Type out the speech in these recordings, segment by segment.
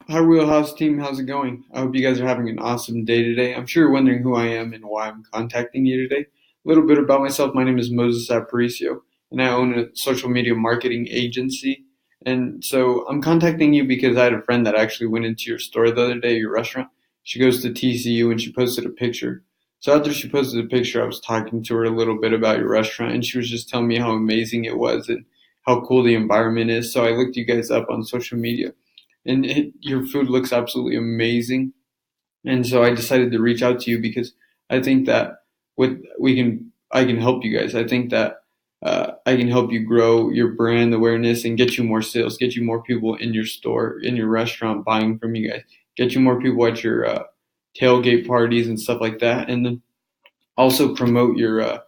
Hi, Wheelhouse team. How's it going? I hope you guys are having an awesome day today. I'm sure you're wondering who I am and why I'm contacting you today. A little bit about myself. My name is Moses Aparicio, and I own a social media marketing agency. And so I'm contacting you because I had a friend that actually went into your store the other day, your restaurant. She goes to TCU and she posted a picture. So after she posted a picture, I was talking to her a little bit about your restaurant, and she was just telling me how amazing it was and how cool the environment is. So I looked you guys up on social media and your food looks absolutely amazing. And so I decided to reach out to you because I think that I can help you guys. I think that I can help you grow your brand awareness and get you more sales, get you more people in your store, in your restaurant buying from you guys, get you more people at your tailgate parties and stuff like that, and then also promote your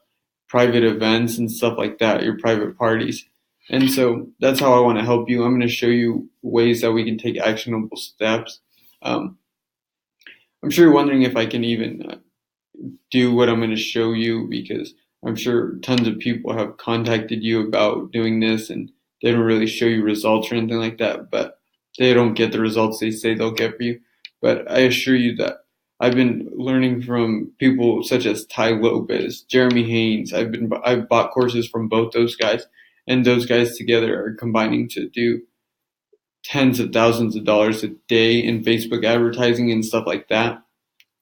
private events and stuff like that, your private parties. And so that's how I want to help you. I'm going to show you ways that we can take actionable steps. Um, I'm sure you're wondering if I can even do what I'm going to show you because I'm sure tons of people have contacted you about doing this and they don't really show you results or anything like that, but they don't get the results they say they'll get for you. But I assure you that I've been learning from people such as Ty Lopez, Jeremy Haynes. I've bought courses from both those guys, and those guys together are combining to do tens of thousands of dollars a day in Facebook advertising and stuff like that.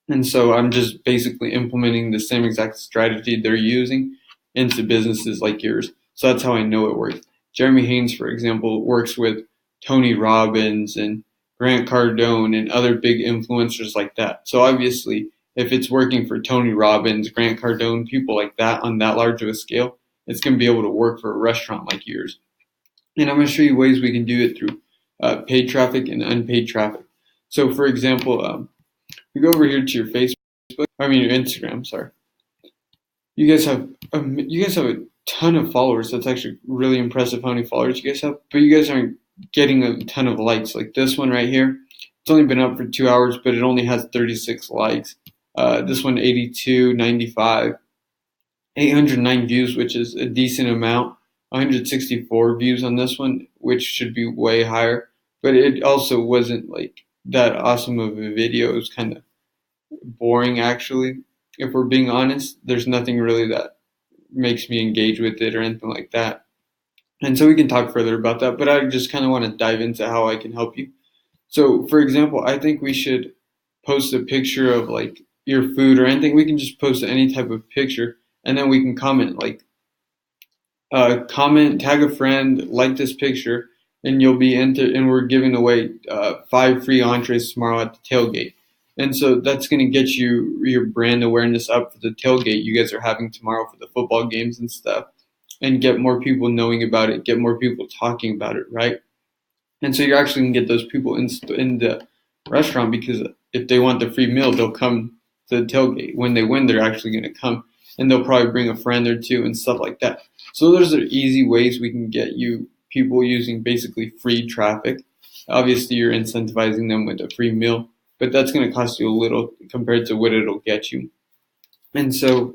And so I'm just basically implementing the same exact strategy they're using into businesses like yours. So that's how I know it works. Jeremy Haynes, for example, works with Tony Robbins and Grant Cardone and other big influencers like that. So obviously, if it's working for Tony Robbins, Grant Cardone, people like that on that large of a scale, it's going to be able to work for a restaurant like yours. And I'm going to show you ways we can do it through paid traffic and unpaid traffic. So, for example, you go over here to your your Instagram. Sorry, you guys have a ton of followers. That's actually really impressive how many followers you guys have. But you guys aren't getting a ton of likes. Like this one right here, it's only been up for 2 hours, but it only has 36 likes. This one 82, 95, 809 views, which is a decent amount. 164 views on this one, which should be way higher. But it also wasn't like that awesome of a video. It was kind of boring, actually. If we're being honest, there's nothing really that makes me engage with it or anything like that. And so we can talk further about that, but I just kind of want to dive into how I can help you. So, for example, I think we should post a picture of like your food or anything. We can just post any type of picture and then we can comment comment, tag a friend, like this picture, and you'll be entered. And we're giving away 5 free entrees tomorrow at the tailgate. And so that's going to get you your brand awareness up for the tailgate you guys are having tomorrow for the football games and stuff, and get more people knowing about it, get more people talking about it, right? And so you're actually going to get those people in the restaurant because if they want the free meal, they'll come to the tailgate. When they win, they're actually going to come, and they'll probably bring a friend or two and stuff like that. So those are easy ways we can get you people using basically free traffic. Obviously, you're incentivizing them with a free meal, but that's going to cost you a little compared to what it'll get you. And so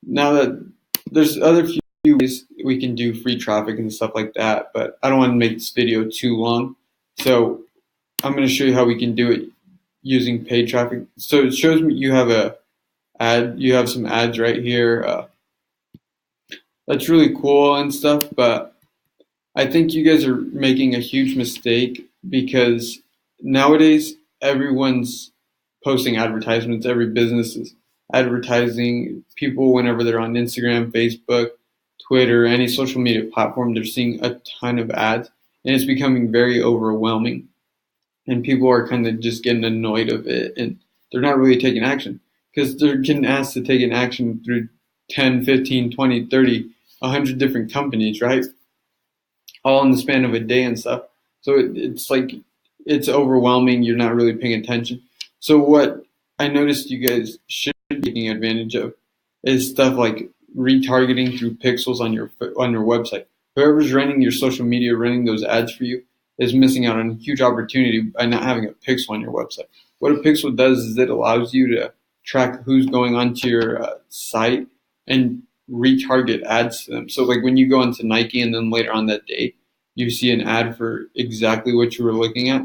now that there's other few ways we can do free traffic and stuff like that, but I don't want to make this video too long. So I'm going to show you how we can do it using paid traffic. So it shows me you have some ads right here. That's really cool and stuff, but I think you guys are making a huge mistake because nowadays everyone's posting advertisements. Every business is advertising. People, whenever they're on Instagram, Facebook, Twitter, any social media platform, they're seeing a ton of ads, and it's becoming very overwhelming. And people are kind of just getting annoyed of it, and they're not really taking action because they're getting asked to take an action through 10, 15, 20, 30, 100 different companies, right? All in the span of a day and stuff. So it's like it's overwhelming. You're not really paying attention. So what I noticed you guys should be taking advantage of is stuff like retargeting through pixels on your website. Whoever's running your social media, running those ads for you, is missing out on a huge opportunity by not having a pixel on your website. What a pixel does is it allows you to track who's going onto your site and retarget ads to them. So like when you go into Nike and then later on that day you see an ad for exactly what you were looking at,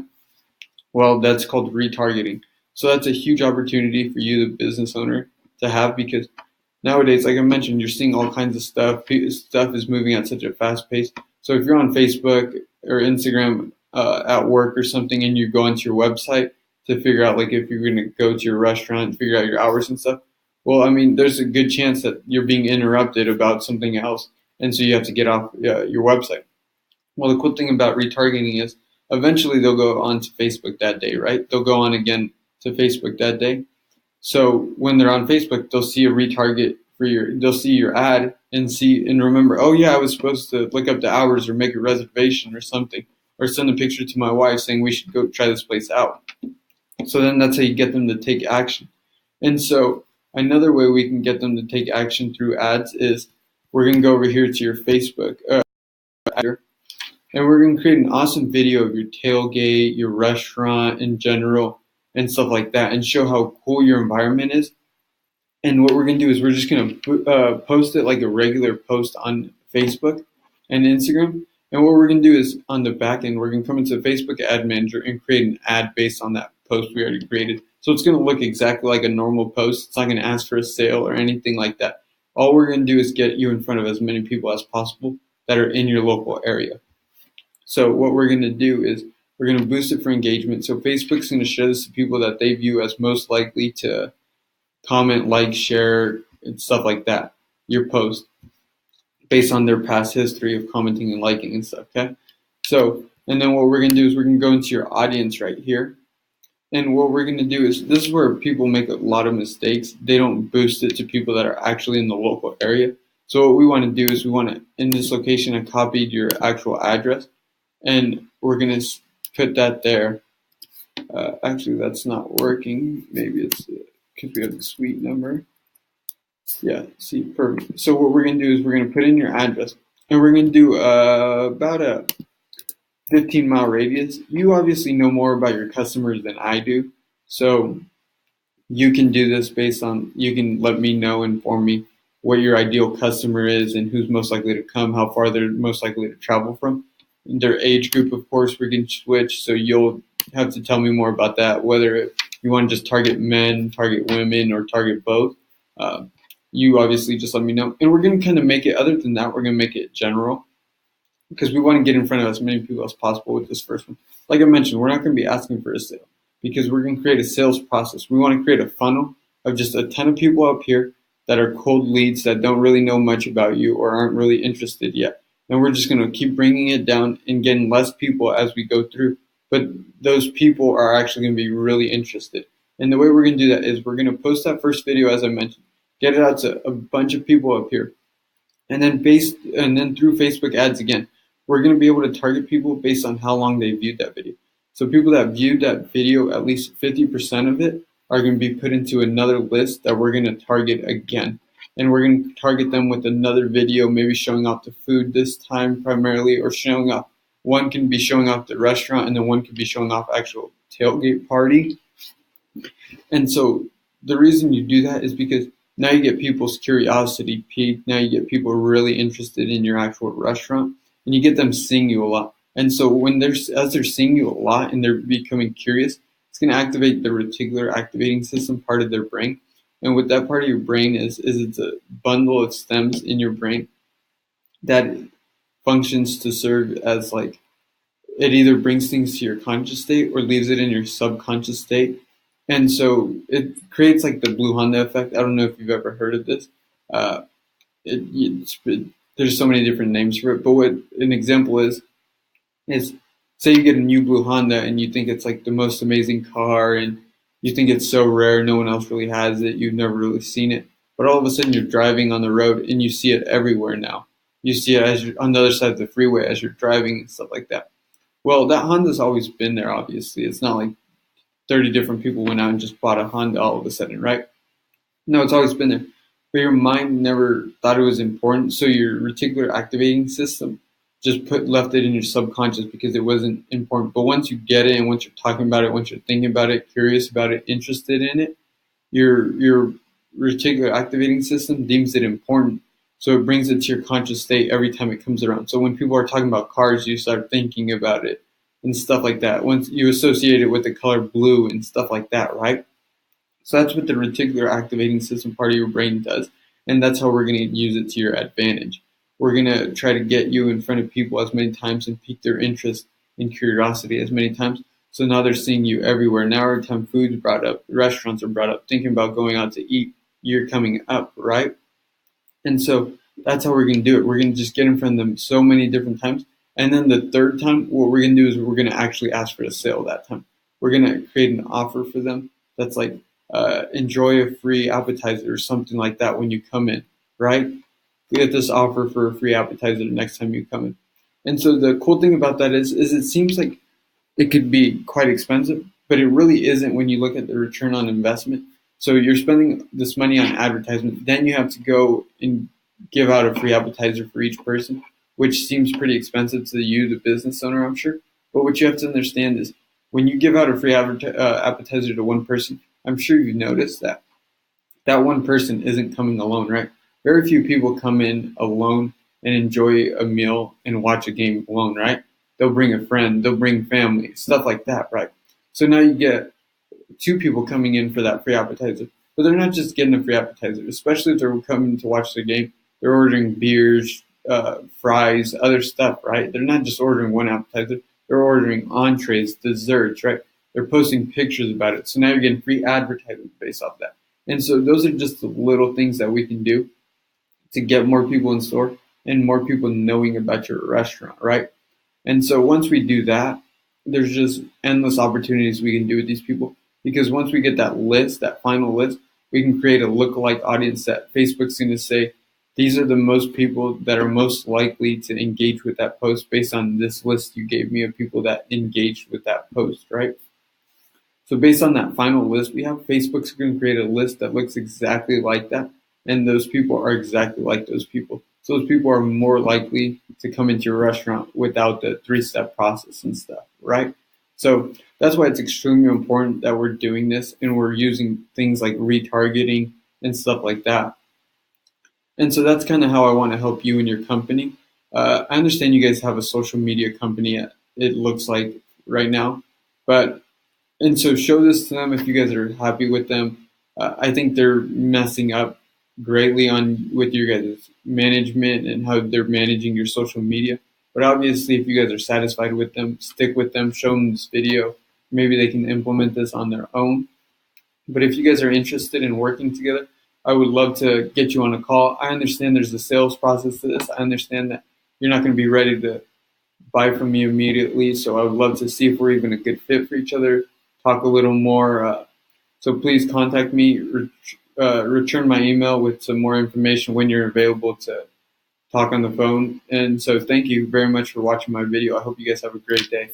Well, that's called retargeting. So that's a huge opportunity for you, the business owner, to have because nowadays, like I mentioned, you're seeing all kinds of stuff. Stuff is moving at such a fast pace. So if you're on Facebook or Instagram at work or something, and you go onto your website to figure out like if you're going to go to your restaurant, figure out your hours and stuff. Well, I mean, there's a good chance that you're being interrupted about something else, and so you have to get off your website. Well, the cool thing about retargeting is eventually they'll go on to Facebook that day, right? They'll go on again to Facebook that day. So when they're on Facebook, they'll see a retarget for they'll see your ad and remember, oh yeah, I was supposed to look up the hours or make a reservation or something, or send a picture to my wife saying we should go try this place out. So then that's how you get them to take action. And so another way we can get them to take action through ads is we're going to go over here to your Facebook and we're going to create an awesome video of your tailgate, your restaurant in general, and stuff like that, and show how cool your environment is. And what we're going to do is we're just going to post it like a regular post on Facebook and Instagram. And what we're going to do is on the back end, we're going to come into the Facebook ad manager and create an ad based on that post we already created. So it's going to look exactly like a normal post. It's not going to ask for a sale or anything like that. All we're going to do is get you in front of as many people as possible that are in your local area. So what we're going to do is we're going to boost it for engagement. So Facebook's going to show this to people that they view as most likely to comment, like, share, and stuff like that, your post, based on their past history of commenting and liking and stuff, okay? So, and then what we're going to do is we're going to go into your audience right here. And what we're going to do is, this is where people make a lot of mistakes. They don't boost it to people that are actually in the local area. So what we want to do is we want to, in this location, I copied your actual address. And we're going to put that there. Actually, that's not working. Maybe it's because we have the suite number. Yeah, see, perfect. So what we're going to do is we're going to put in your address. And we're going to do about a 15-mile radius. You obviously know more about your customers than I do. So you can do this based on, you can let me know, inform me what your ideal customer is and who's most likely to come, how far they're most likely to travel from. Their age group, of course, we can switch. So you'll have to tell me more about that, whether you want to just target men, target women, or target both. You obviously just let me know. And we're going to kind of make it, other than that, we're going to make it general because we want to get in front of as many people as possible with this first one. Like I mentioned, we're not going to be asking for a sale because we're going to create a sales process. We want to create a funnel of just a ton of people up here that are cold leads that don't really know much about you or aren't really interested yet. And we're just going to keep bringing it down and getting less people as we go through. But those people are actually going to be really interested. And the way we're going to do that is we're going to post that first video, as I mentioned, get it out to a bunch of people up here. And then through Facebook ads again, we're going to be able to target people based on how long they viewed that video. So people that viewed that video, at least 50% of it, are going to be put into another list that we're going to target again. And we're going to target them with another video, maybe showing off the food this time primarily, or showing off. One can be showing off the restaurant, and then one can be showing off actual tailgate party. And so the reason you do that is because now you get people's curiosity piqued. Now you get people really interested in your actual restaurant, and you get them seeing you a lot. And so as they're seeing you a lot and they're becoming curious, it's going to activate the reticular activating system part of their brain. And what that part of your brain is it's a bundle of stems in your brain that functions to serve as like, it either brings things to your conscious state or leaves it in your subconscious state. And so it creates like the Blue Honda effect. I don't know if you've ever heard of this. There's so many different names for it, but what an example is say you get a new Blue Honda and you think it's like the most amazing car and you think it's so rare, no one else really has it, you've never really seen it, but all of a sudden you're driving on the road and you see it everywhere now. You see it as you're on the other side of the freeway as you're driving and stuff like that. Well, that Honda's always been there, obviously. It's not like 30 different people went out and just bought a Honda all of a sudden, right? No, it's always been there. But your mind never thought it was important, so your reticular activating system just left it in your subconscious because it wasn't important. But once you get it, and once you're talking about it, once you're thinking about it, curious about it, interested in it, your reticular activating system deems it important. So it brings it to your conscious state every time it comes around. So when people are talking about cars, you start thinking about it. and stuff like that. Once you associate it with the color blue and stuff like that, right? So that's what the reticular activating system part of your brain does. And that's how we're going to use it to your advantage. We're going to try to get you in front of people as many times and pique their interest and curiosity as many times. So now they're seeing you everywhere. Now every time food's brought up, restaurants are brought up, thinking about going out to eat, you're coming up, right? And so that's how we're going to do it. We're going to just get in front of them so many different times. And then the third time, what we're going to do is we're going to actually ask for a sale that time. We're going to create an offer for them that's like, enjoy a free appetizer or something like that when you come in, right? You get this offer for a free appetizer the next time you come in. And so the cool thing about that is it seems like it could be quite expensive, but it really isn't when you look at the return on investment. So you're spending this money on advertisement, then you have to go and give out a free appetizer for each person, which seems pretty expensive to you, the business owner, I'm sure. But what you have to understand is when you give out a free appetizer to one person, I'm sure you've noticed that that one person isn't coming alone, right? Very few people come in alone and enjoy a meal and watch a game alone, right? They'll bring a friend, they'll bring family, stuff like that, right? So now you get two people coming in for that free appetizer, but they're not just getting a free appetizer, especially if they're coming to watch the game. They're ordering beers, fries, other stuff, right? They're not just ordering one appetizer, they're ordering entrees, desserts, right? They're posting pictures about it. So now you're getting free advertising based off that. And so those are just the little things that we can do to get more people in store and more people knowing about your restaurant, right? And so once we do that, there's just endless opportunities we can do with these people because once we get that list, that final list, we can create a lookalike audience that Facebook's going to say, these are the most people that are most likely to engage with that post based on this list you gave me of people that engaged with that post, right? So based on that final list we have, Facebook's going to create a list that looks exactly like that. And those people are exactly like those people. So those people are more likely to come into your restaurant without the 3-step process and stuff, right? So that's why it's extremely important that we're doing this and we're using things like retargeting and stuff like that. And so that's kind of how I want to help you and your company. I understand you guys have a social media company, it looks like right now, but and so show this to them if you guys are happy with them. I think they're messing up greatly on with your guys' management and how they're managing your social media. But obviously, if you guys are satisfied with them, stick with them, show them this video. Maybe they can implement this on their own. But if you guys are interested in working together, I would love to get you on a call. I understand there's a sales process to this. I understand that you're not going to be ready to buy from me immediately. So I would love to see if we're even a good fit for each other, talk a little more. So please contact me, return my email with some more information when you're available to talk on the phone. And so thank you very much for watching my video. I hope you guys have a great day.